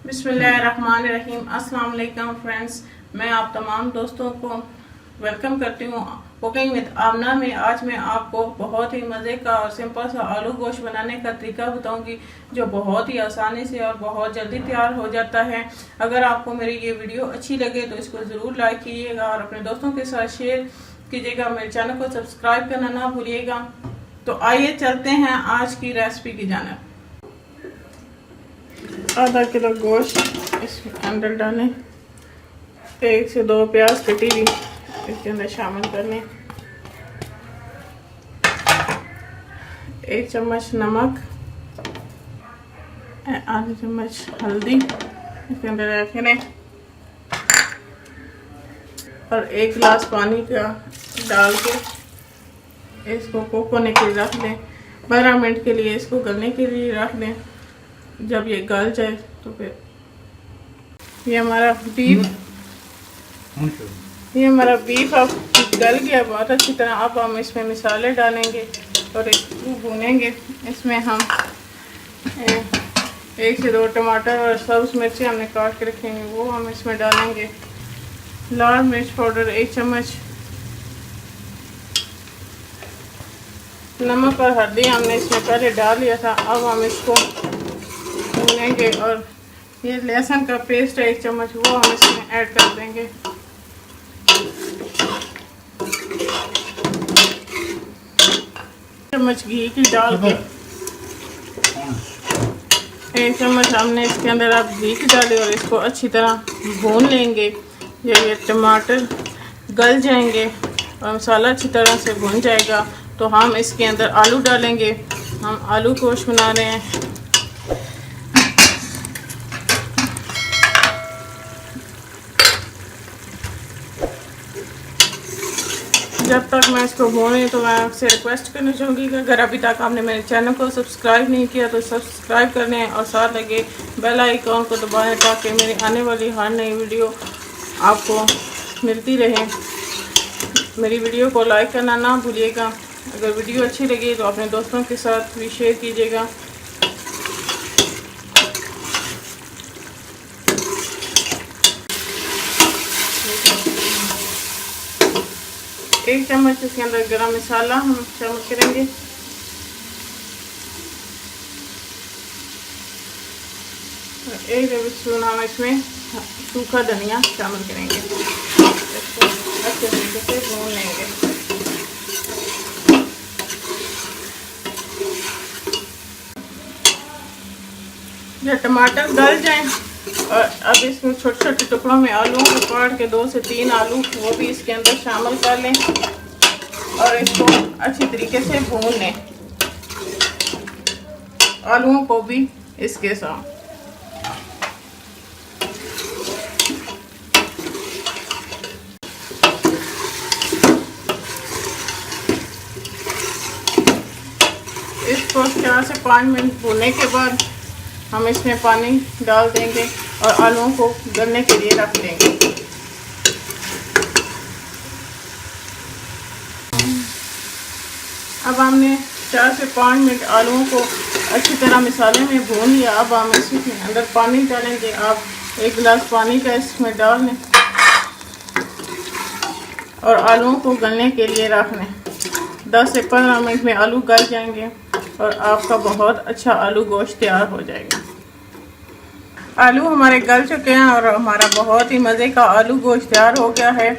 बिस्मिल्लाहिर्रहमानिर्रहीम। अस्सलाम वालेकुम फ्रेंड्स, मैं आप तमाम दोस्तों को वेलकम करती हूँ कुकिंग विद आमना में। आज मैं आपको बहुत ही मज़े का और सिंपल सा आलू गोश्त बनाने का तरीका बताऊंगी जो बहुत ही आसानी से और बहुत जल्दी तैयार हो जाता है। अगर आपको मेरी ये वीडियो अच्छी लगे तो इसको ज़रूर लाइक कीजिएगा और अपने दोस्तों के साथ शेयर कीजिएगा। मेरे चैनल को सब्सक्राइब करना ना भूलिएगा। तो आइए चलते हैं आज की रेसिपी की जानिब। आधा किलो गोश्त इसके अंदर डालें, 1 से 2 प्याज कटी हुई इसके अंदर शामिल कर लें, 1 चम्मच नमक, आधा चम्मच हल्दी इसके अंदर रख लें और 1 गिलास पानी का डाल के इसको कुक होने के लिए रख दें। 12 मिनट के लिए इसको गलने के लिए रख दें। जब ये गल जाए तो फिर ये हमारा बीफ अब गल गया बहुत अच्छी तरह। अब हम इसमें मसाले डालेंगे और इसको भूनेंगे। इसमें हम 1 से 2 टमाटर और सब्ज़ मिर्ची हमने काट के रखेंगे वो हम इसमें डालेंगे। लाल मिर्च पाउडर 1 चम्मच, नमक और हल्दी हमने इसमें पहले डाल लिया था। अब हम इसको भूनेंगे और ये लहसुन का पेस्ट है 1 चम्मच वो हम इसमें ऐड कर देंगे। चम्मच घी की डाल के 1 चम्मच हमने इसके अंदर अब घी की डाली और इसको अच्छी तरह भून लेंगे। ये टमाटर गल जाएंगे और मसाला अच्छी तरह से भून जाएगा तो हम इसके अंदर आलू डालेंगे। हम आलू गोश्त बना रहे हैं। जब तक मैं इसको भूनी तो मैं आपसे रिक्वेस्ट करना चाहूँगी कि अगर अभी तक आपने मेरे चैनल को सब्सक्राइब नहीं किया तो सब्सक्राइब कर लें और साथ लगे बेल आइकॉन को दबाएं ताकि मेरी आने वाली हर नई वीडियो आपको मिलती रहे। मेरी वीडियो को लाइक करना ना भूलिएगा। अगर वीडियो अच्छी लगी तो अपने दोस्तों के साथ भी शेयर कीजिएगा। एक चम्मच इसके अंदर गरम मसाला हम शामिल करेंगे। और 1 टेबलस्पून हम इसमें सूखा धनिया शामिल करेंगे। इसको अच्छे तरीके से भून लेंगे। जब टमाटर गल जाएं और अब इसमें छोटे छोटे टुकड़ों में आलूओं को काट के 2 से 3 आलू वो भी इसके अंदर शामिल कर लें और इसको अच्छी तरीके से भून लें। आलूओं को भी इसके साथ इसको 4 से 5 मिनट भूनने के बाद हम इसमें पानी डाल देंगे और आलूओं को गलने के लिए रख देंगे। अब हमने 4 से 5 मिनट आलूओं को अच्छी तरह मसाले में भून लिया। अब हम इसमें अंदर पानी डालेंगे। आप 1 गिलास पानी का इसमें डाल लें और आलूओं को गलने के लिए रख लें। 10 से 15 मिनट में आलू गल जाएंगे और आपका बहुत अच्छा आलू गोश्त तैयार हो जाएगा। आलू हमारे गल चुके हैं और हमारा बहुत ही मज़े का आलू गोश्त तैयार हो गया है।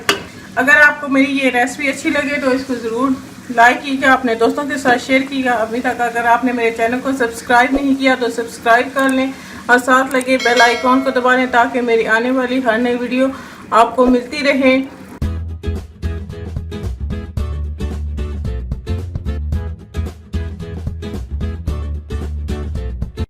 अगर आपको मेरी ये रेसिपी अच्छी लगे तो इसको ज़रूर लाइक कीजिएगा, अपने दोस्तों के साथ शेयर कीजिएगा। अभी तक अगर आपने मेरे चैनल को सब्सक्राइब नहीं किया तो सब्सक्राइब कर लें और साथ लगे बेल आइकॉन को दबा लें ताकि मेरी आने वाली हर नई वीडियो आपको मिलती रहे।